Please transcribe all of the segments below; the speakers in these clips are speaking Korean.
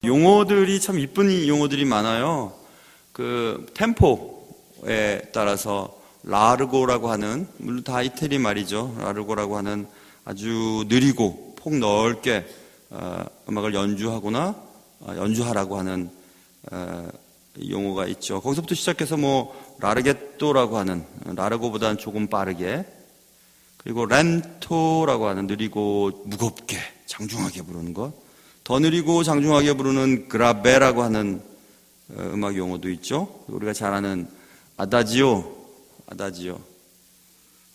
용어들이 참 이쁜 용어들이 많아요. 그 템포에 따라서 라르고라고 하는, 물론 다 이태리 말이죠. 라르고라고 하는 아주 느리고 폭 넓게 음악을 연주하거나 연주하라고 하는 용어가 있죠. 거기서부터 시작해서 라르게토라고 하는, 라르고보다는 조금 빠르게, 그리고 렌토라고 하는 느리고 무겁게 장중하게 부르는 것, 더 느리고 장중하게 부르는 그라베라고 하는 음악 용어도 있죠. 우리가 잘 아는 아다지오,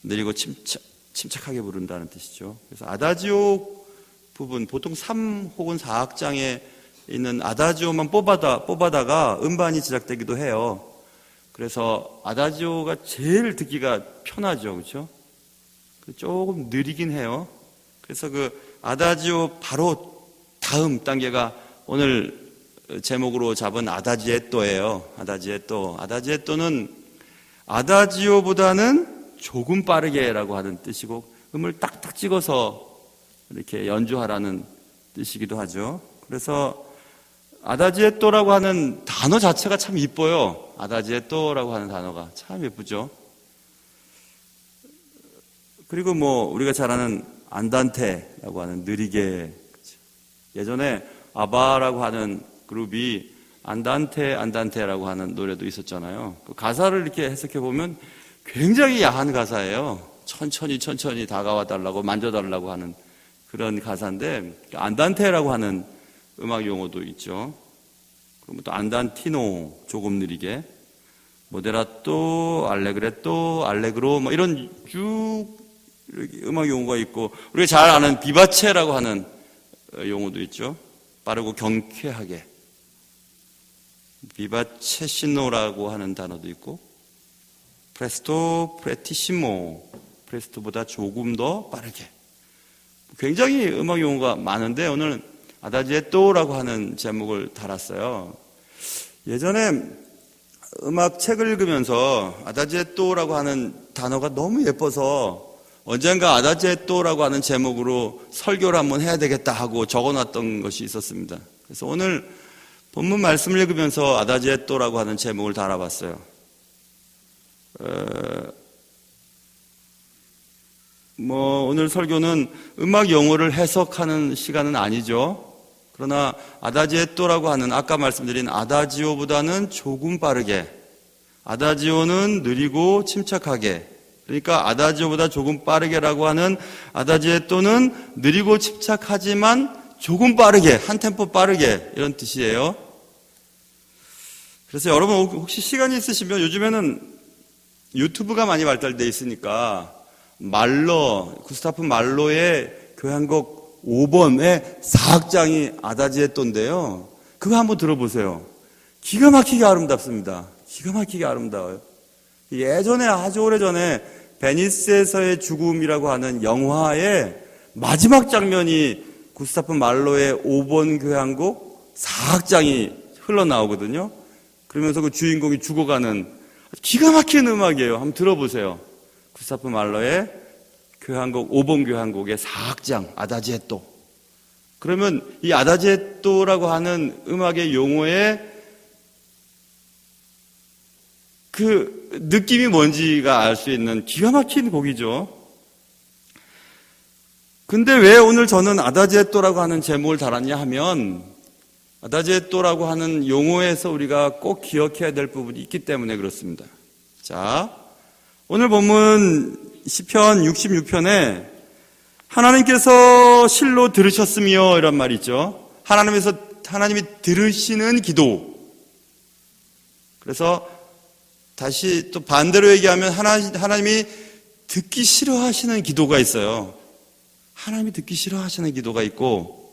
느리고 침착하게 부른다는 뜻이죠. 그래서 아다지오 부분, 보통 3 혹은 4악장에 있는 아다지오만 뽑아다가 음반이 제작되기도 해요. 그래서 아다지오가 제일 듣기가 편하죠, 그렇죠? 조금 느리긴 해요. 그래서 그 아다지오 바로 다음 단계가 오늘 제목으로 잡은 아다지에또예요. 아다지에또는 아다지오보다는 조금 빠르게라고 하는 뜻이고, 음을 딱딱 찍어서 이렇게 연주하라는 뜻이기도 하죠. 그래서 아다지에또라고 하는 단어 자체가 참 이뻐요. 아다지에또라고 하는 단어가 참 예쁘죠. 그리고 우리가 잘 아는 안단테라고 하는 느리게, 예전에 아바라고 하는 그룹이 안단테라고 하는 노래도 있었잖아요. 그 가사를 이렇게 해석해 보면 굉장히 야한 가사예요. 천천히 다가와 달라고, 만져달라고 하는 그런 가사인데, 안단테라고 하는 음악 용어도 있죠. 그리고 또 안단티노, 조금 느리게, 모데라또, 알레그레또, 알레그로, 이런 쭉 음악 용어가 있고, 우리가 잘 아는 비바체라고 하는 용어도 있죠. 빠르고 경쾌하게. 비바체시노라고 하는 단어도 있고, 프레스토 프레티시모, 프레스토보다 조금 더 빠르게. 굉장히 음악 용어가 많은데 오늘 아다지에또라고 하는 제목을 달았어요. 예전에 음악 책을 읽으면서 아다지에또라고 하는 단어가 너무 예뻐서 언젠가 아다지에또라고 하는 제목으로 설교를 한번 해야 되겠다 하고 적어놨던 것이 있었습니다. 그래서 오늘 본문 말씀을 읽으면서 아다지에또라고 하는 제목을 달아봤어요. 오늘 설교는 음악 용어를 해석하는 시간은 아니죠. 그러나 아다지에또라고 하는, 아까 말씀드린 아다지오보다는 조금 빠르게, 아다지오는 느리고 침착하게, 그러니까 아다지오보다 조금 빠르게라고 하는 아다지에또는 느리고 침착하지만 조금 빠르게, 한 템포 빠르게, 이런 뜻이에요. 그래서 여러분 혹시 시간이 있으시면, 요즘에는 유튜브가 많이 발달되어 있으니까 구스타프 말로의 교향곡 5번의 4악장이 아다지에또인데요. 그거 한번 들어보세요. 기가 막히게 아름답습니다. 기가 막히게 아름다워요. 예전에, 아주 오래전에 베니스에서의 죽음이라고 하는 영화의 마지막 장면이 구스타프 말로의 5번 교향곡 4악장이 흘러나오거든요. 그러면서 그 주인공이 죽어가는 기가 막힌 음악이에요. 한번 들어보세요. 구스타프 말로의 교향곡 5번 교향곡의 4악장 아다지에또. 그러면 이 아다지에또라고 하는 음악의 용어의 그 느낌이 뭔지가 알 수 있는 기가 막힌 곡이죠. 근데 왜 오늘 저는 아다지에또라고 하는 제목을 달았냐 하면, 아다지에또라고 하는 용어에서 우리가 꼭 기억해야 될 부분이 있기 때문에 그렇습니다. 자, 오늘 본문 시편 66편에 하나님께서 실로 들으셨으며 이런 말이 있죠. 하나님이 들으시는 기도. 그래서 다시 또 반대로 얘기하면 하나님이 듣기 싫어하시는 기도가 있어요. 하나님이 듣기 싫어하시는 기도가 있고,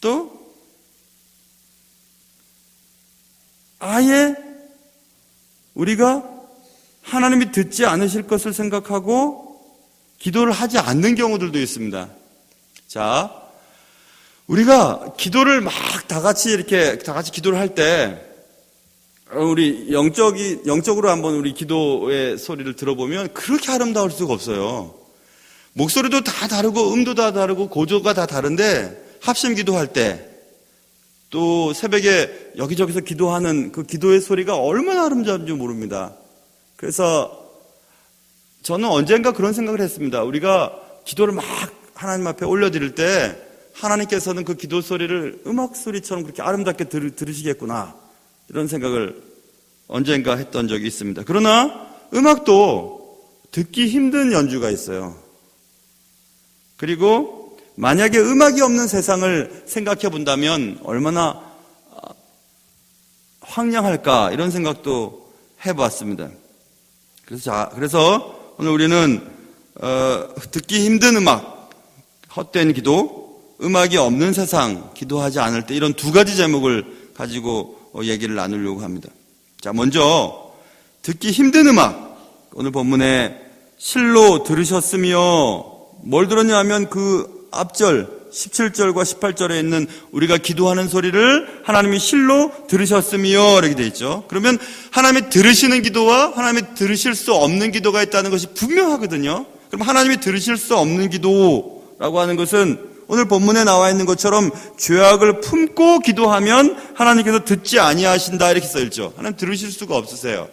또 아예 우리가 하나님이 듣지 않으실 것을 생각하고 기도를 하지 않는 경우들도 있습니다. 자, 우리가 기도를 막 다 같이 기도를 할 때, 우리 영적으로 한번 우리 기도의 소리를 들어보면 그렇게 아름다울 수가 없어요. 목소리도 다 다르고, 음도 다 다르고, 고조가 다 다른데, 합심 기도할 때, 또 새벽에 여기저기서 기도하는 그 기도의 소리가 얼마나 아름다운지 모릅니다. 그래서 저는 언젠가 그런 생각을 했습니다. 우리가 기도를 막 하나님 앞에 올려드릴 때 하나님께서는 그 기도 소리를 음악 소리처럼 그렇게 아름답게 들으시겠구나, 이런 생각을 언젠가 했던 적이 있습니다. 그러나 음악도 듣기 힘든 연주가 있어요. 그리고 만약에 음악이 없는 세상을 생각해 본다면 얼마나 황량할까, 이런 생각도 해봤습니다. 그래서 오늘 우리는 듣기 힘든 음악, 헛된 기도, 음악이 없는 세상, 기도하지 않을 때, 이런 두 가지 제목을 가지고 얘기를 나누려고 합니다. 자, 먼저 듣기 힘든 음악, 오늘 본문에 실로 들으셨으며, 뭘 들었냐 하면 그 앞절 17절과 18절에 있는 우리가 기도하는 소리를 하나님이 실로 들으셨으며, 이렇게 되어 있죠. 그러면 하나님이 들으시는 기도와 하나님이 들으실 수 없는 기도가 있다는 것이 분명하거든요. 그럼 하나님이 들으실 수 없는 기도라고 하는 것은 오늘 본문에 나와 있는 것처럼 죄악을 품고 기도하면 하나님께서 듣지 아니하신다, 이렇게 써있죠. 하나님 들으실 수가 없으세요.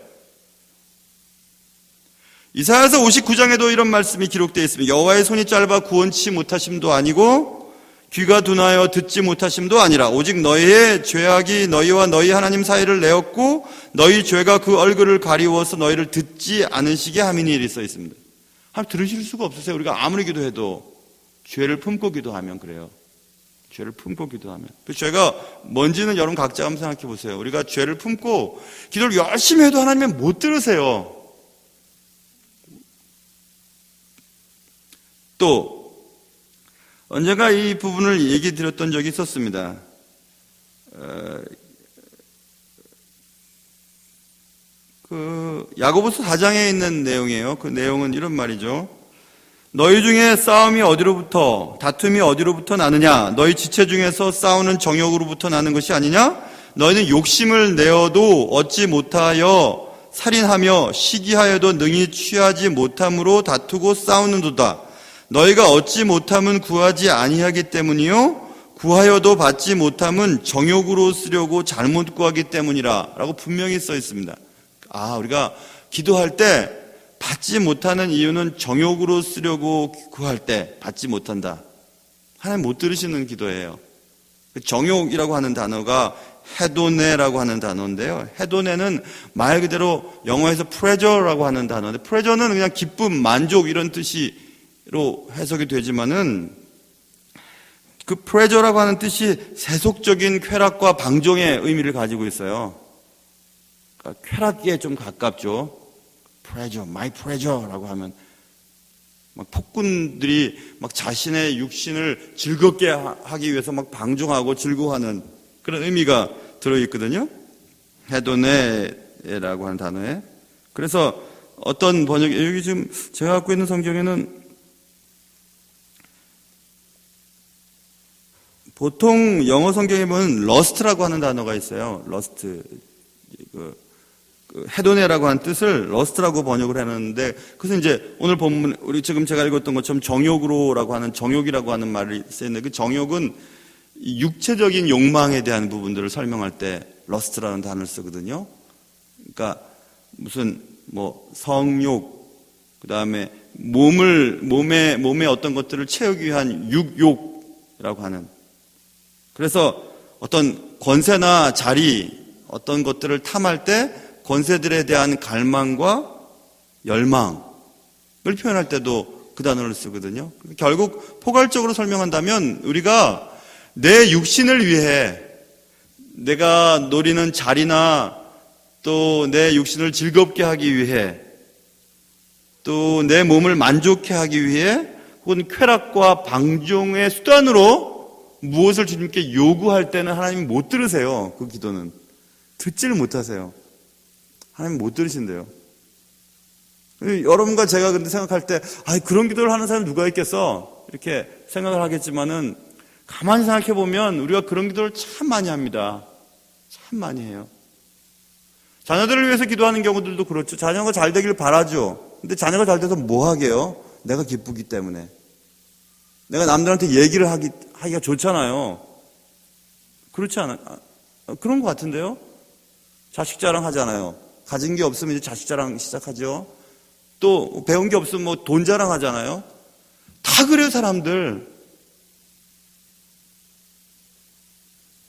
이사야서 59장에도 이런 말씀이 기록되어 있습니다. 여호와의 손이 짧아 구원치 못하심도 아니고 귀가 둔하여 듣지 못하심도 아니라 오직 너희의 죄악이 너희와 너희 하나님 사이를 내었고 너희 죄가 그 얼굴을 가리워서 너희를 듣지 않으시게 함이니, 이렇게 써 있습니다. 하나님 들으실 수가 없으세요. 우리가 아무리 기도해도 죄를 품고 기도하면 그래요. 죄를 품고 기도하면. 그 죄가 뭔지는 여러분 각자 한번 생각해 보세요. 우리가 죄를 품고 기도를 열심히 해도 하나님은 못 들으세요. 또 언젠가 이 부분을 얘기 드렸던 적이 있었습니다. 그 야고보서 4장에 있는 내용이에요. 그 내용은 이런 말이죠. 너희 중에 싸움이 어디로부터, 다툼이 어디로부터 나느냐? 너희 지체 중에서 싸우는 정욕으로부터 나는 것이 아니냐? 너희는 욕심을 내어도 얻지 못하여 살인하며 시기하여도 능히 취하지 못함으로 다투고 싸우는도다. 너희가 얻지 못함은 구하지 아니하기 때문이요 구하여도 받지 못함은 정욕으로 쓰려고 잘못 구하기 때문이라, 라고 분명히 써 있습니다. 우리가 기도할 때 받지 못하는 이유는 정욕으로 쓰려고 구할 때 받지 못한다. 하나님 못 들으시는 기도예요. 정욕이라고 하는 단어가 헤도네라고 하는 단어인데요. 헤도네는 말 그대로 영어에서 pleasure라고 하는 단어인데, pleasure는 그냥 기쁨, 만족, 이런 뜻으로 해석이 되지만은 그 pleasure라고 하는 뜻이 세속적인 쾌락과 방종의 의미를 가지고 있어요. 그러니까 쾌락에 좀 가깝죠. pleasure, my pleasure라고 하면 막 폭군들이 막 자신의 육신을 즐겁게 하기 위해서 막 방종하고 즐거워하는 그런 의미가 들어있거든요. 헤도네라고 하는 단어에. 그래서 어떤 번역, 여기 지금 제가 갖고 있는 성경에는 보통 영어 성경에 보면 러스트라고 하는 단어가 있어요. 러스트. 헤도네라고 하는 뜻을 러스트라고 번역을 해놨는데, 그것은 이제 오늘 본문, 우리 지금 제가 읽었던 것처럼 정욕으로라고 하는, 정욕이라고 하는 말이 쓰였는데, 그 정욕은 육체적인 욕망에 대한 부분들을 설명할 때 러스트라는 단어를 쓰거든요. 그러니까 무슨 성욕, 그 다음에 몸에 어떤 것들을 채우기 위한 육욕이라고 하는. 그래서 어떤 권세나 자리, 어떤 것들을 탐할 때 권세들에 대한 갈망과 열망을 표현할 때도 그 단어를 쓰거든요. 결국 포괄적으로 설명한다면 우리가 내 육신을 위해, 내가 노리는 자리나 또 내 육신을 즐겁게 하기 위해, 또 내 몸을 만족해 하기 위해, 혹은 쾌락과 방종의 수단으로 무엇을 주님께 요구할 때는 하나님이 못 들으세요. 그 기도는 듣지를 못하세요. 하나님 못 들으신대요. 여러분과 제가 근데 생각할 때, 그런 기도를 하는 사람이 누가 있겠어? 이렇게 생각을 하겠지만은, 가만히 생각해 보면 우리가 그런 기도를 참 많이 합니다. 참 많이 해요. 자녀들을 위해서 기도하는 경우들도 그렇죠. 자녀가 잘 되길 바라죠. 근데 자녀가 잘 돼서 뭐 하게요? 내가 기쁘기 때문에. 내가 남들한테 얘기를 하기가 좋잖아요. 그렇지 않아요? 그런 것 같은데요? 자식 자랑 하잖아요. 가진 게 없으면 이제 자식 자랑 시작하죠. 또 배운 게 없으면 뭐 돈 자랑 하잖아요. 다 그래요, 사람들.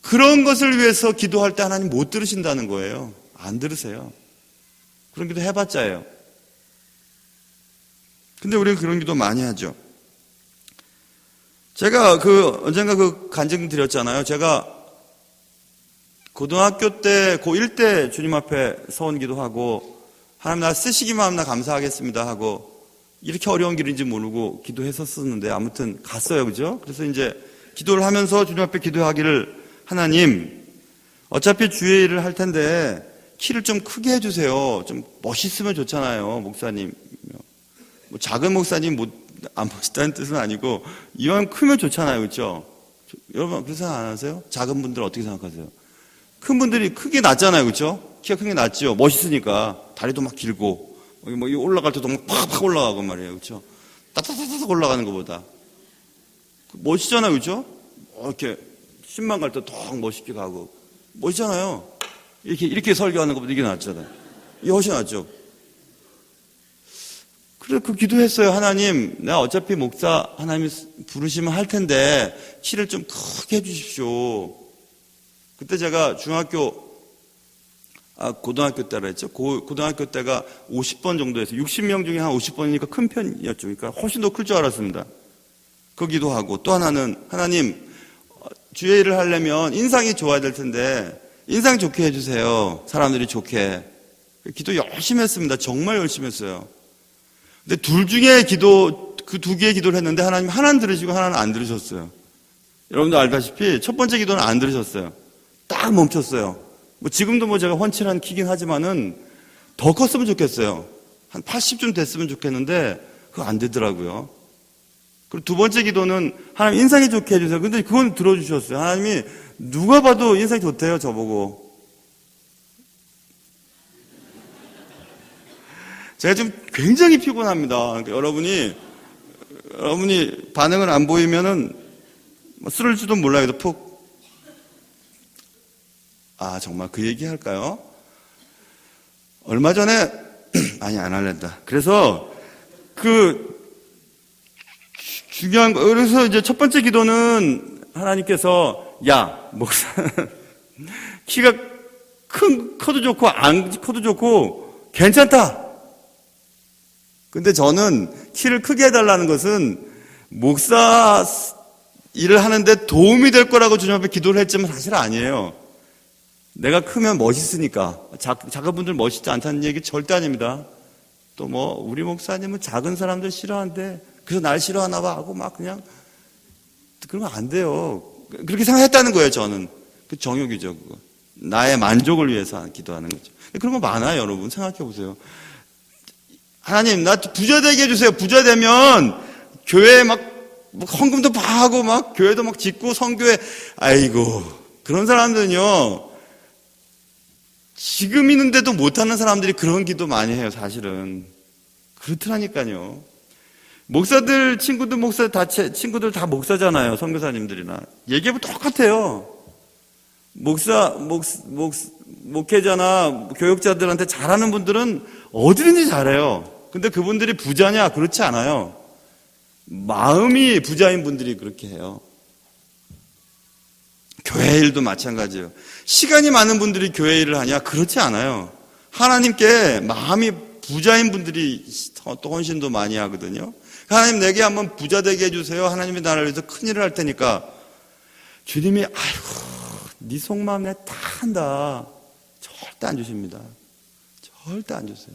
그런 것을 위해서 기도할 때 하나님 못 들으신다는 거예요. 안 들으세요. 그런 기도 해봤자예요. 근데 우리는 그런 기도 많이 하죠. 제가 언젠가 간증 드렸잖아요. 제가 고등학교 때, 고1 때 주님 앞에 서원 기도하고, 하나님 나 쓰시기만 하면 나 감사하겠습니다 하고, 이렇게 어려운 길인지 모르고 기도했었는데, 아무튼 갔어요. 그죠? 그래서 이제 기도를 하면서 주님 앞에 기도하기를, 하나님, 어차피 주의 일을 할 텐데, 키를 좀 크게 해주세요. 좀 멋있으면 좋잖아요, 목사님. 뭐 작은 목사님 안 멋있다는 뜻은 아니고, 이왕 크면 좋잖아요. 그렇죠? 여러분, 그런 생각 안 하세요? 작은 분들 어떻게 생각하세요? 큰 분들이 크게 낫잖아요. 그렇죠? 키가 큰 게 낫죠. 멋있으니까. 다리도 막 길고, 뭐 올라갈 때도 막 팍팍 올라가고 말이에요. 그렇죠? 따따따따 올라가는 것보다. 멋있잖아요. 그렇죠? 이렇게 신만 갈 때 더 멋있게 가고. 멋있잖아요. 이렇게 설교하는 것보다 이게 낫잖아요. 이게 훨씬 낫죠. 그래서 기도했어요. 하나님, 내가 어차피 목사 하나님이 부르시면 할 텐데 키를 좀 크게 해주십시오. 그때 제가 고등학교 때라 했죠. 고등학교 때가 50번 정도에서 60명 중에 한 50번이니까 큰 편이었죠. 그러니까 훨씬 더 클 줄 알았습니다. 그 기도하고 또 하나는 하나님, 주의 일을 하려면 인상이 좋아야 될 텐데 인상 좋게 해주세요. 사람들이 좋게. 기도 열심히 했습니다. 정말 열심히 했어요. 근데 둘 중에 그 두 개의 기도를 했는데 하나님 하나는 들으시고 하나는 안 들으셨어요. 여러분도 알다시피 첫 번째 기도는 안 들으셨어요. 딱 멈췄어요. 뭐 지금도 제가 훤칠한 키긴 하지만은 더 컸으면 좋겠어요. 한 80쯤 됐으면 좋겠는데 그거 안 되더라고요. 그리고 두 번째 기도는 하나님 인상이 좋게 해주세요. 근데 그건 들어주셨어요. 하나님이 누가 봐도 인상이 좋대요, 저보고. 제가 지금 굉장히 피곤합니다. 그러니까 여러분이 반응을 안 보이면은 쓰러질지도 몰라요. 푹. 정말 그 얘기 할까요? 얼마 전에, 아니, 안 할랜다. 그래서, 중요한 거, 그래서 이제 첫 번째 기도는 하나님께서, 목사는 키가 커도 좋고, 안 커도 좋고, 괜찮다. 근데 저는 키를 크게 해달라는 것은 목사 일을 하는데 도움이 될 거라고 주님 앞에 기도를 했지만 사실 아니에요. 내가 크면 멋있으니까. 작은 분들 멋있지 않다는 얘기 절대 아닙니다. 또 우리 목사님은 작은 사람들 싫어한대. 그래서 날 싫어하나 봐 하고 막 그냥, 그러면 안 돼요. 그렇게 생각했다는 거예요, 저는. 그 정욕이죠, 그거. 나의 만족을 위해서 기도하는 거죠. 그런 거 많아요, 여러분. 생각해 보세요. 하나님, 나 부자 되게 해주세요. 부자 되면 교회에 막 헌금도 하고 막 교회도 막 짓고 성교회, 아이고. 그런 사람들은요, 지금 있는데도 못하는 사람들이 그런 기도 많이 해요, 사실은. 그렇더라니까요. 목사들, 친구들 다 목사잖아요, 선교사님들이나. 얘기하면 똑같아요. 목회자나 교육자들한테 잘하는 분들은 어디든지 잘해요. 근데 그분들이 부자냐? 그렇지 않아요. 마음이 부자인 분들이 그렇게 해요. 교회 일도 마찬가지예요. 시간이 많은 분들이 교회 일을 하냐? 그렇지 않아요. 하나님께 마음이 부자인 분들이 또 헌신도 많이 하거든요. 하나님 내게 한번 부자 되게 해주세요. 하나님이 나를 위해서 큰일을 할 테니까. 주님이 네 속마음 내 다 한다. 절대 안 주십니다. 절대 안 주세요.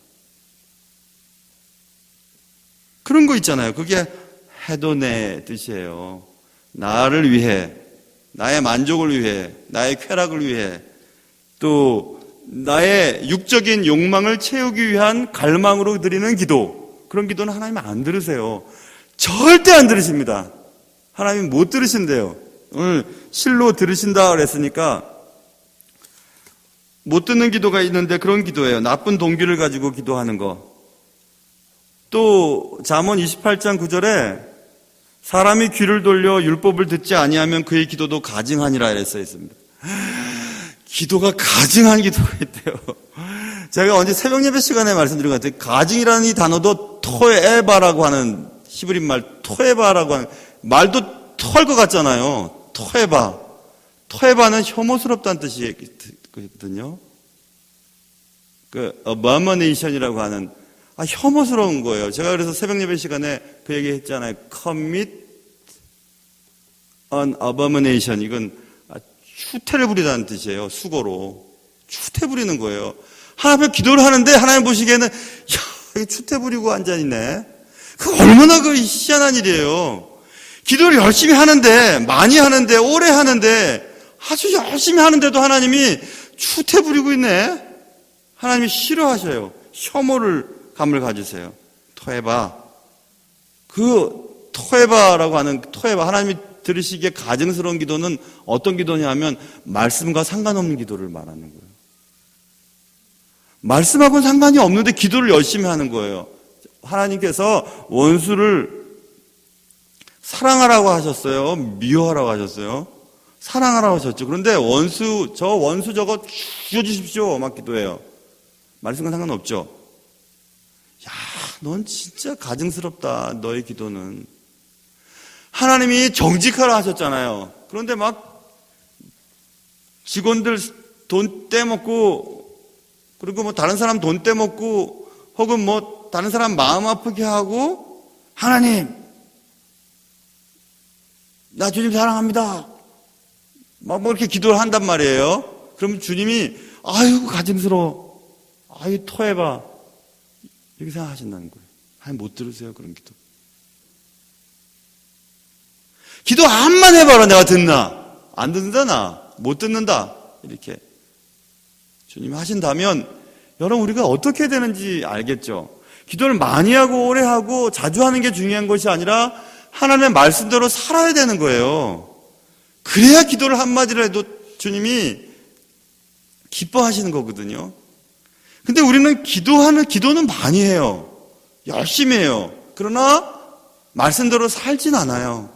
그런 거 있잖아요. 그게 해도 내 뜻이에요. 나를 위해, 나의 만족을 위해, 나의 쾌락을 위해, 또 나의 육적인 욕망을 채우기 위한 갈망으로 드리는 기도. 그런 기도는 하나님 안 들으세요. 절대 안 들으십니다. 하나님 못 들으신대요. 오늘 실로 들으신다 그랬으니까 못 듣는 기도가 있는데 그런 기도예요. 나쁜 동기를 가지고 기도하는 거. 또 잠언 28장 9절에 사람이 귀를 돌려 율법을 듣지 아니하면 그의 기도도 가증하니라 이랬어 있습니다. 기도가 가증한 기도가 있대요. 제가 언제 새벽 예배 시간에 말씀드린 것 같아요. 가증이라는 이 단어도 토에바라고 하는 히브리 말 토에바라고 하는 말도 토할 것 같잖아요. 토에바. 토에바는 혐오스럽다는 뜻이거든요. 그 abomination이라고 하는 혐오스러운 거예요. 제가 그래서 새벽 예배 시간에 그 얘기 했잖아요. commit an abomination. 이건 추태를 부리다는 뜻이에요. 수고로. 추태 부리는 거예요. 하나님 앞에 기도를 하는데 하나님 보시기에는 야, 추태 부리고 앉아있네. 그 얼마나 그 희한한 일이에요. 기도를 열심히 하는데, 많이 하는데, 오래 하는데, 아주 열심히 하는데도 하나님이 추태 부리고 있네. 하나님이 싫어하셔요. 혐오를 감을 가지세요. 토에바. 그 토에바라고 하는 토에바, 하나님이 들으시기에 가증스러운 기도는 어떤 기도냐 하면 말씀과 상관없는 기도를 말하는 거예요. 말씀하고는 상관이 없는데 기도를 열심히 하는 거예요. 하나님께서 원수를 사랑하라고 하셨어요? 미워하라고 하셨어요? 사랑하라고 하셨죠. 그런데 원수 저거 죽여주십시오. 막 기도해요. 말씀과 상관없죠. 야, 넌 진짜 가증스럽다. 너의 기도는. 하나님이 정직하라 하셨잖아요. 그런데 막 직원들 돈 떼먹고 그리고 뭐 다른 사람 돈 떼먹고 혹은 뭐 다른 사람 마음 아프게 하고 하나님 나 주님 사랑합니다. 막 뭐 이렇게 기도를 한단 말이에요. 그러면 주님이 아유 가증스러워. 아유 토해봐. 이렇게 생각하신다는 거예요. 하나님 못 들으세요 그런 기도. 기도 한번 해봐라. 내가 듣나? 안 듣는다 나. 못 듣는다. 이렇게 주님이 하신다면 여러분 우리가 어떻게 해야 되는지 알겠죠? 기도를 많이 하고 오래 하고 자주 하는 게 중요한 것이 아니라 하나님의 말씀대로 살아야 되는 거예요. 그래야 기도를 한마디로 해도 주님이 기뻐하시는 거거든요. 근데 우리는 기도는 많이 해요. 열심히 해요. 그러나 말씀대로 살진 않아요.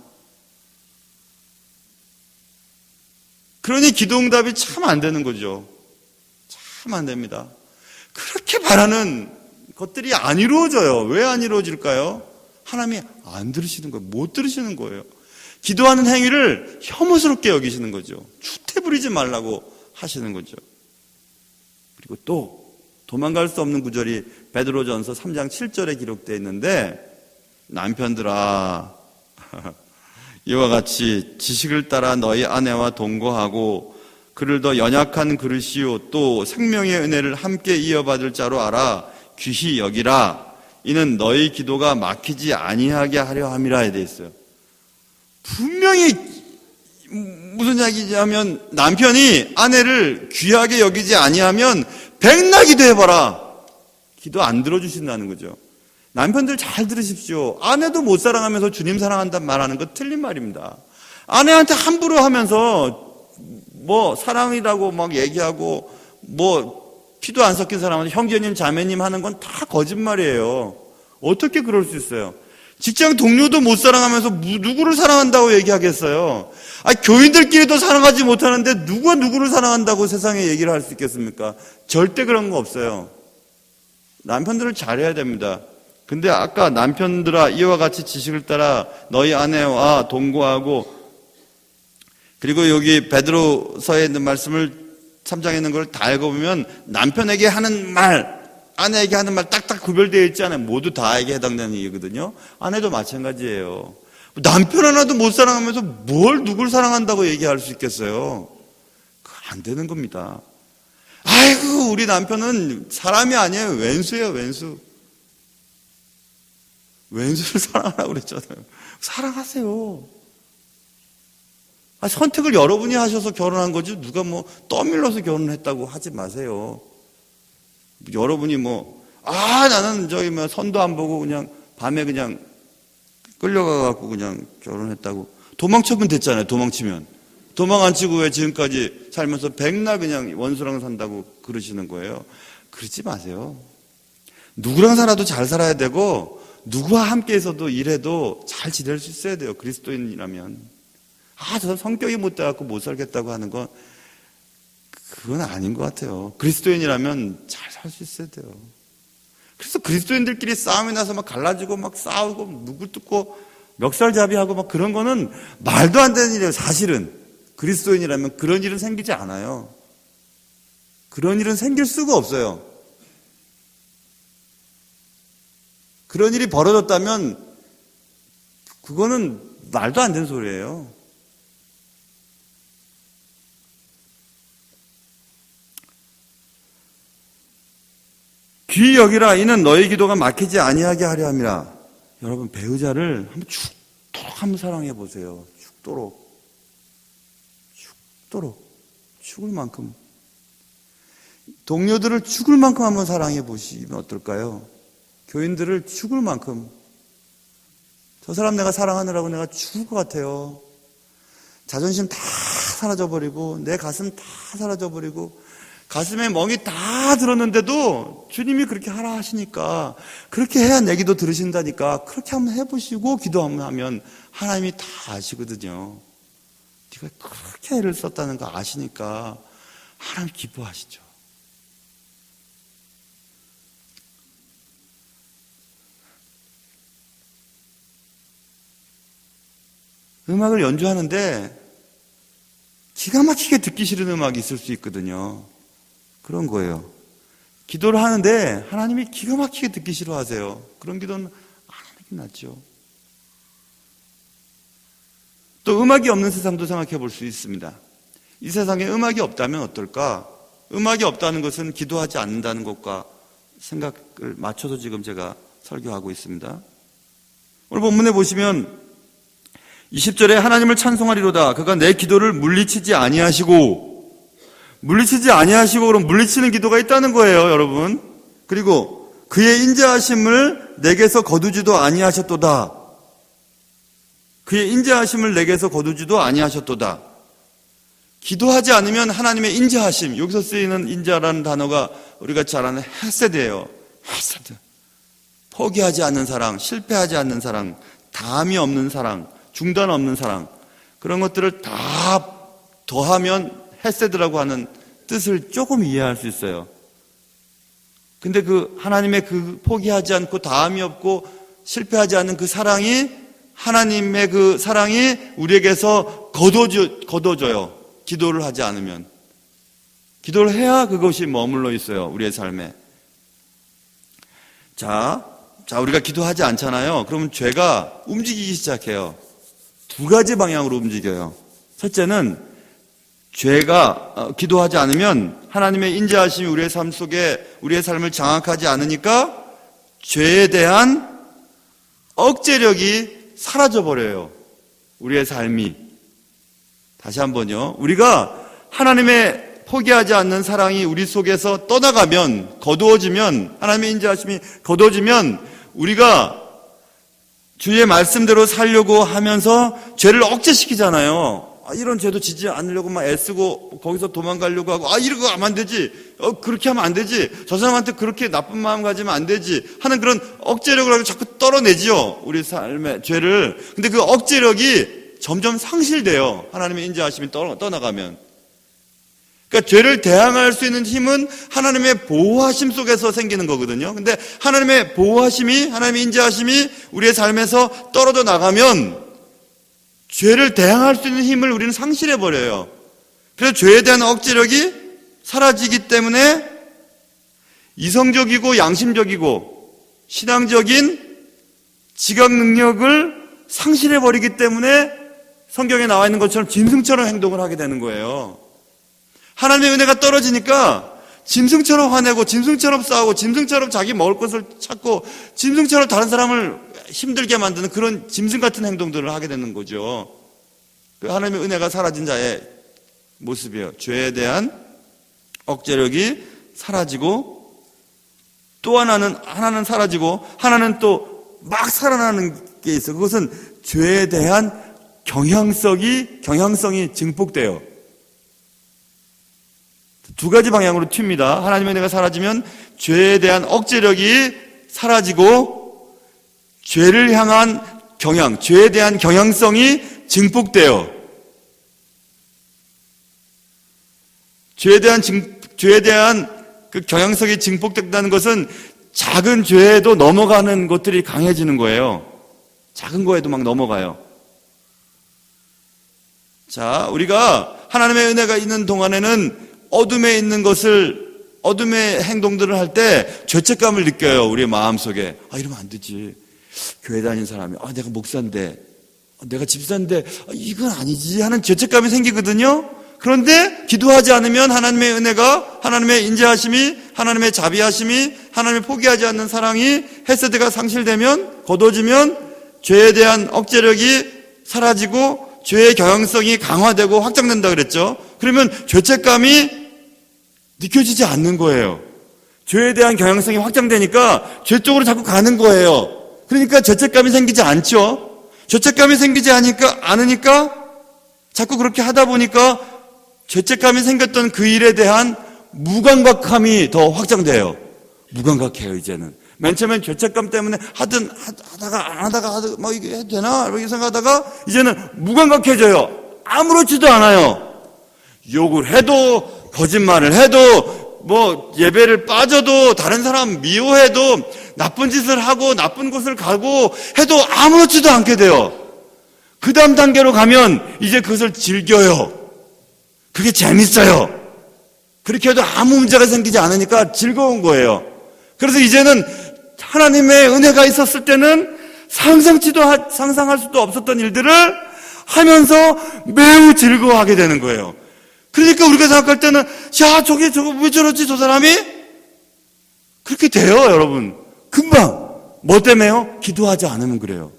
그러니 기도 응답이 참 안 되는 거죠. 참 안 됩니다. 그렇게 바라는 것들이 안 이루어져요. 왜 안 이루어질까요? 하나님이 안 들으시는 거예요. 못 들으시는 거예요. 기도하는 행위를 혐오스럽게 여기시는 거죠. 추태 부리지 말라고 하시는 거죠. 그리고 또 도망갈 수 없는 구절이 베드로전서 3장 7절에 기록되어 있는데 남편들아 이와 같이 지식을 따라 너희 아내와 동거하고 그를 더 연약한 그릇이요 또 생명의 은혜를 함께 이어받을 자로 알아 귀히 여기라. 이는 너희 기도가 막히지 아니하게 하려 함이라 되어 있어요. 분명히 무슨 이야기냐면 남편이 아내를 귀하게 여기지 아니하면 백날 기도해봐라. 기도 안 들어주신다는 거죠. 남편들 잘 들으십시오. 아내도 못 사랑하면서 주님 사랑한다는 말하는 거 틀린 말입니다. 아내한테 함부로 하면서 뭐 사랑이라고 막 얘기하고 뭐 피도 안 섞인 사람한테 형제님 자매님 하는 건 다 거짓말이에요. 어떻게 그럴 수 있어요? 직장 동료도 못 사랑하면서 누구를 사랑한다고 얘기하겠어요? 교인들끼리도 사랑하지 못하는데 누가 누구를 사랑한다고 세상에 얘기를 할 수 있겠습니까? 절대 그런 거 없어요. 남편들을 잘해야 됩니다. 근데 아까 남편들아 이와 같이 지식을 따라 너희 아내와 동거하고 그리고 여기 베드로서에 있는 말씀을 3장에 있는 걸 다 읽어보면 남편에게 하는 말 아내에게 하는 말 딱딱 구별되어 있지 않아요. 모두 다에게 해당되는 얘기거든요. 아내도 마찬가지예요. 남편 하나도 못 사랑하면서 뭘 누굴 사랑한다고 얘기할 수 있겠어요? 그거 안 되는 겁니다. 아이고 우리 남편은 사람이 아니에요. 왼수예요. 왼수. 왼수를 사랑하라고 그랬잖아요. 사랑하세요. 선택을 여러분이 하셔서 결혼한 거지 누가 뭐 떠밀러서 결혼했다고 하지 마세요. 여러분이 나는 선도 안 보고 그냥 밤에 그냥 끌려가갖고 그냥 결혼했다고 도망치면 됐잖아요. 도망 안 치고 왜 지금까지 살면서 백날 그냥 원수랑 산다고 그러시는 거예요. 그러지 마세요. 누구랑 살아도 잘 살아야 되고 누구와 함께 있어도 일해도 잘 지낼 수 있어야 돼요. 그리스도인이라면. 저 성격이 못 돼갖고 못 살겠다고 하는 건 그건 아닌 것 같아요. 그리스도인이라면 잘 살 수 있어야 돼요. 그래서 그리스도인들끼리 싸움이 나서 막 갈라지고 막 싸우고 누굴 뜯고 멱살잡이하고 막 그런 거는 말도 안 되는 일이에요. 사실은 그리스도인이라면 그런 일은 생기지 않아요. 그런 일은 생길 수가 없어요. 그런 일이 벌어졌다면 그거는 말도 안 되는 소리예요. 귀히 여기라. 이는 너희 기도가 막히지 아니하게 하려 함이라. 여러분, 배우자를 한번 죽도록 한번 사랑해 보세요. 죽도록 죽을 만큼, 동료들을 죽을 만큼 한번 사랑해 보시면 어떨까요? 교인들을 죽을 만큼. 저 사람 내가 사랑하느라고 내가 죽을 것 같아요. 자존심 다 사라져버리고 내 가슴 다 사라져버리고 가슴에 멍이 다 들었는데도 주님이 그렇게 하라 하시니까, 그렇게 해야 내 기도 들으신다니까, 그렇게 한번 해보시고 기도하면 하나님이 다 아시거든요. 네가 그렇게 애를 썼다는 거 아시니까 하나님 기뻐하시죠. 음악을 연주하는데 기가 막히게 듣기 싫은 음악이 있을 수 있거든요. 그런 거예요. 기도를 하는데 하나님이 기가 막히게 듣기 싫어하세요. 그런 기도는 안 하는 게 낫죠. 또 음악이 없는 세상도 생각해 볼 수 있습니다. 이 세상에 음악이 없다면 어떨까? 음악이 없다는 것은 기도하지 않는다는 것과 생각을 맞춰서 지금 제가 설교하고 있습니다. 오늘 본문에 보시면 20절에 하나님을 찬송하리로다. 그가 내 기도를 물리치지 아니하시고, 그럼 물리치는 기도가 있다는 거예요, 여러분. 그리고 그의 인자하심을 내게서 거두지도 아니하셨도다. 그의 인자하심을 내게서 거두지도 아니하셨도다. 기도하지 않으면 하나님의 인자하심, 여기서 쓰이는 인자라는 단어가 우리가 잘 아는 헤세드예요. 헤세드. 포기하지 않는 사랑, 실패하지 않는 사랑, 담이 없는 사랑, 중단 없는 사랑, 그런 것들을 다 더하면 헤세드라고 하는 뜻을 조금 이해할 수 있어요. 근데 그 하나님의 그 포기하지 않고 다함이 없고 실패하지 않는 그 사랑이, 하나님의 그 사랑이 우리에게서 거둬져요. 기도를 하지 않으면. 기도를 해야 그것이 머물러 있어요, 우리의 삶에. 자, 우리가 기도하지 않잖아요. 그러면 죄가 움직이기 시작해요. 두 가지 방향으로 움직여요. 첫째는 죄가 기도하지 않으면 하나님의 인자하심이 우리의 삶 속에 우리의 삶을 장악하지 않으니까 죄에 대한 억제력이 사라져버려요. 우리의 삶이. 다시 한번요. 우리가 하나님의 포기하지 않는 사랑이 우리 속에서 떠나가면, 거두어지면, 하나님의 인자하심이 거두어지면 우리가 주의 말씀대로 살려고 하면서 죄를 억제시키잖아요. 이런 죄도 지지 않으려고 막 애쓰고 거기서 도망가려고 하고, 이런 거 하면 안 되지, 그렇게 하면 안 되지, 저 사람한테 그렇게 나쁜 마음 가지면 안 되지 하는 그런 억제력을 하고 자꾸 떨어내지요, 우리 삶의 죄를. 근데 그 억제력이 점점 상실돼요, 하나님의 인자하심이 떠나가면. 그러니까 죄를 대항할 수 있는 힘은 하나님의 보호하심 속에서 생기는 거거든요. 근데 하나님의 보호하심이, 하나님의 인자하심이 우리의 삶에서 떨어져 나가면 죄를 대항할 수 있는 힘을 우리는 상실해버려요. 그래서 죄에 대한 억제력이 사라지기 때문에 이성적이고 양심적이고 신앙적인 지각 능력을 상실해버리기 때문에 성경에 나와 있는 것처럼 짐승처럼 행동을 하게 되는 거예요. 하나님의 은혜가 떨어지니까 짐승처럼 화내고, 짐승처럼 싸우고, 짐승처럼 자기 먹을 것을 찾고, 짐승처럼 다른 사람을 힘들게 만드는 그런 짐승 같은 행동들을 하게 되는 거죠. 그 하나님의 은혜가 사라진 자의 모습이에요. 죄에 대한 억제력이 사라지고, 또 하나는 사라지고, 하나는 또 막 살아나는 게 있어요. 그것은 죄에 대한 경향성이 증폭돼요. 두 가지 방향으로 튑니다. 하나님의 은혜가 사라지면 죄에 대한 억제력이 사라지고, 죄를 향한 죄에 대한 경향성이 증폭돼요. 죄에 대한 그 경향성이 증폭된다는 것은 작은 죄에도 넘어가는 것들이 강해지는 거예요. 작은 거에도 막 넘어가요. 자, 우리가 하나님의 은혜가 있는 동안에는 어둠에 있는 것을, 어둠의 행동들을 할 때 죄책감을 느껴요. 우리의 마음속에. 이러면 안 되지. 교회 다니는 사람이, 내가 목사인데, 내가 집사인데, 이건 아니지 하는 죄책감이 생기거든요. 그런데 기도하지 않으면 하나님의 은혜가, 하나님의 인자하심이, 하나님의 자비하심이, 하나님의 포기하지 않는 사랑이, 헤세드가 상실되면, 거둬지면 죄에 대한 억제력이 사라지고 죄의 경향성이 강화되고 확장된다 그랬죠. 그러면 죄책감이 느껴지지 않는 거예요. 죄에 대한 경향성이 확장되니까 죄 쪽으로 자꾸 가는 거예요. 그러니까 죄책감이 생기지 않죠. 죄책감이 생기지 않으니까 자꾸 그렇게 하다 보니까 죄책감이 생겼던 그 일에 대한 무감각함이 더 확장돼요. 무감각해요, 이제는. 맨 처음엔 죄책감 때문에 하다가 안 하다가 막 이게 해도 되나? 이렇게 생각하다가 이제는 무감각해져요. 아무렇지도 않아요. 욕을 해도, 거짓말을 해도, 뭐 예배를 빠져도, 다른 사람 미워해도, 나쁜 짓을 하고 나쁜 곳을 가고 해도 아무렇지도 않게 돼요. 그 다음 단계로 가면 이제 그것을 즐겨요. 그게 재밌어요. 그렇게 해도 아무 문제가 생기지 않으니까 즐거운 거예요. 그래서 이제는 하나님의 은혜가 있었을 때는 상상할 수도 없었던 일들을 하면서 매우 즐거워하게 되는 거예요. 그러니까 우리가 생각할 때는, 저거 왜 저러지, 저 사람이? 그렇게 돼요, 여러분. 금방. 뭐 때문에요? 기도하지 않으면 그래요.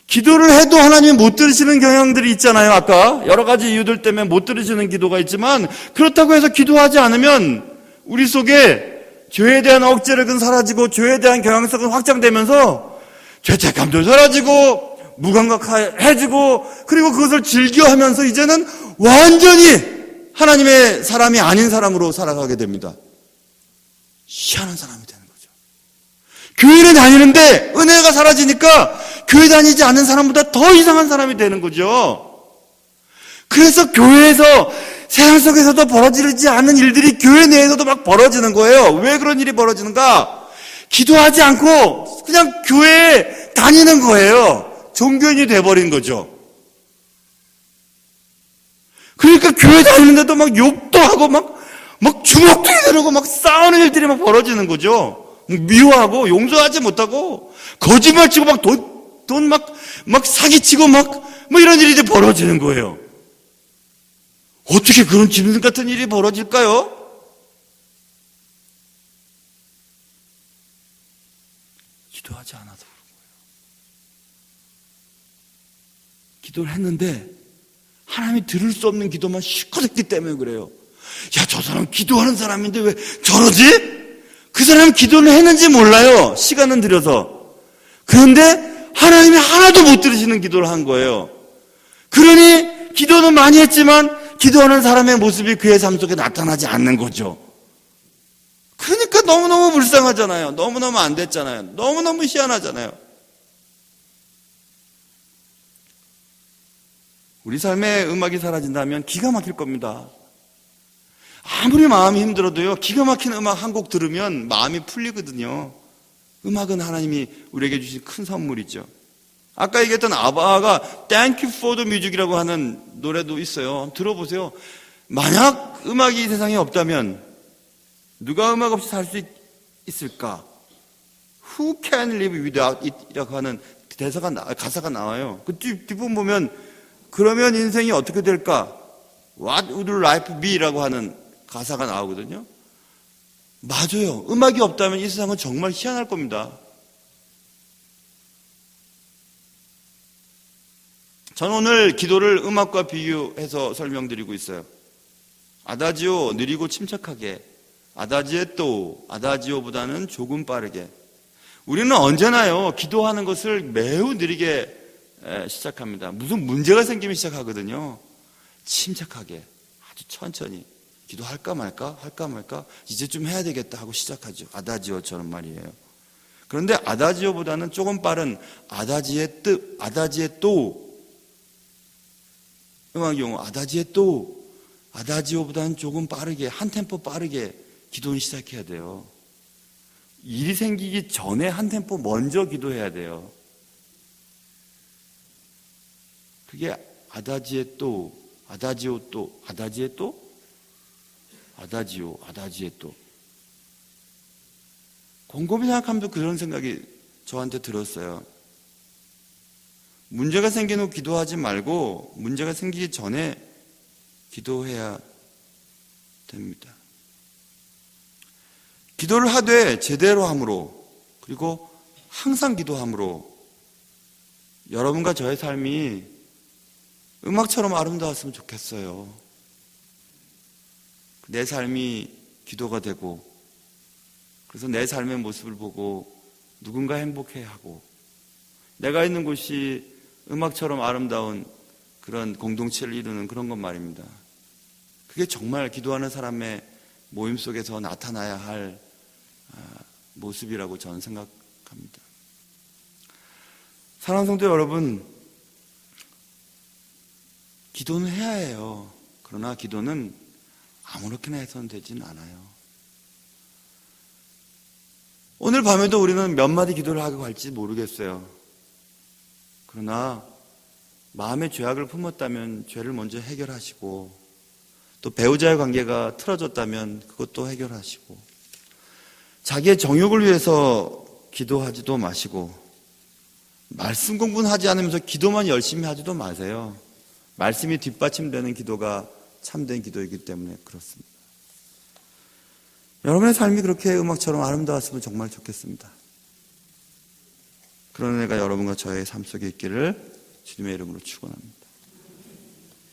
기도를 해도 하나님이 못 들으시는 경향들이 있잖아요. 아까 여러 가지 이유들 때문에 못 들으시는 기도가 있지만, 그렇다고 해서 기도하지 않으면 우리 속에 죄에 대한 억제력은 사라지고 죄에 대한 경향성은 확장되면서 죄책감도 사라지고 무감각해지고, 그리고 그것을 즐겨하면서 이제는 완전히 하나님의 사람이 아닌 사람으로 살아가게 됩니다. 희한한 사람이 되는 거죠. 교회를 다니는데 은혜가 사라지니까 교회 다니지 않는 사람보다 더 이상한 사람이 되는 거죠. 그래서 교회에서, 세상 속에서도 벌어지지 않는 일들이 교회 내에서도 막 벌어지는 거예요. 왜 그런 일이 벌어지는가? 기도하지 않고 그냥 교회에 다니는 거예요. 종교인이 돼버린 거죠. 그러니까 교회 다니는데도 막 욕도 하고 막 주먹도 이러고 막 싸우는 일들이 막 벌어지는 거죠. 미워하고 용서하지 못하고 거짓말 치고 막 돈 막 사기치고 뭐 이런 일이 벌어지는 거예요. 어떻게 그런 짐승 같은 일이 벌어질까요? 기도하지 않아서 그런 거예요. 기도를 했는데 하나님이 들을 수 없는 기도만 실컷 했기 때문에 그래요. 저 사람 기도하는 사람인데 왜 저러지? 그 사람 기도를 했는지 몰라요. 시간은 들여서. 그런데 하나님이 하나도 못 들으시는 기도를 한 거예요. 그러니 기도는 많이 했지만 기도하는 사람의 모습이 그의 삶 속에 나타나지 않는 거죠. 그러니까 너무너무 불쌍하잖아요. 너무너무 안 됐잖아요. 너무너무 희한하잖아요. 우리 삶에 음악이 사라진다면 기가 막힐 겁니다. 아무리 마음이 힘들어도요, 기가 막힌 음악 한 곡 들으면 마음이 풀리거든요. 음악은 하나님이 우리에게 주신 큰 선물이죠. 아까 얘기했던 아바가 Thank You for the Music이라고 하는 노래도 있어요. 들어보세요. 만약 음악이 이 세상에 없다면 누가 음악 없이 살 수 있을까? Who can live without it? 이라고 하는 가사가 나와요. 그 뒷부분 보면 그러면 인생이 어떻게 될까? What would life be? 라고 하는 가사가 나오거든요. 맞아요. 음악이 없다면 이 세상은 정말 희한할 겁니다. 저는 오늘 기도를 음악과 비유해서 설명드리고 있어요. 아다지오, 느리고 침착하게. 아다지에또, 아다지오보다는 조금 빠르게. 우리는 언제나요, 기도하는 것을 매우 느리게 시작합니다. 무슨 문제가 생기면 시작하거든요. 침착하게, 아주 천천히. 기도할까 말까? 할까 말까? 이제 좀 해야 되겠다 하고 시작하죠. 아다지오처럼 말이에요. 그런데 아다지오보다는 조금 빠른 아다지에또, 음악 용어 아다지에또, 아다지오보다는 조금 빠르게, 한 템포 빠르게 기도는 시작해야 돼요. 일이 생기기 전에 한 템포 먼저 기도해야 돼요. 그게 아다지에또, 아다지오또, 아다지에또? 아다지오, 아다지에또. 곰곰이 생각하면서 그런 생각이 저한테 들었어요. 문제가 생긴 후 기도하지 말고 문제가 생기기 전에 기도해야 됩니다. 기도를 하되 제대로 함으로, 그리고 항상 기도함으로 여러분과 저의 삶이 음악처럼 아름다웠으면 좋겠어요. 내 삶이 기도가 되고, 그래서 내 삶의 모습을 보고 누군가 행복해하고, 내가 있는 곳이 음악처럼 아름다운 그런 공동체를 이루는 그런 것 말입니다. 그게 정말 기도하는 사람의 모임 속에서 나타나야 할 모습이라고 저는 생각합니다. 사랑하는 성도 여러분, 기도는 해야 해요. 그러나 기도는 아무렇게나 해서는 되진 않아요. 오늘 밤에도 우리는 몇 마디 기도를 하고 갈지 모르겠어요. 그러나 마음의 죄악을 품었다면 죄를 먼저 해결하시고, 또 배우자의 관계가 틀어졌다면 그것도 해결하시고, 자기의 정욕을 위해서 기도하지도 마시고, 말씀 공부는 하지 않으면서 기도만 열심히 하지도 마세요. 말씀이 뒷받침되는 기도가 참된 기도이기 때문에 그렇습니다. 여러분의 삶이 그렇게 음악처럼 아름다웠으면 정말 좋겠습니다. 그런 은혜가 여러분과 저의 삶 속에 있기를 주님의 이름으로 축원합니다.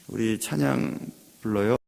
우리 찬양 불러요.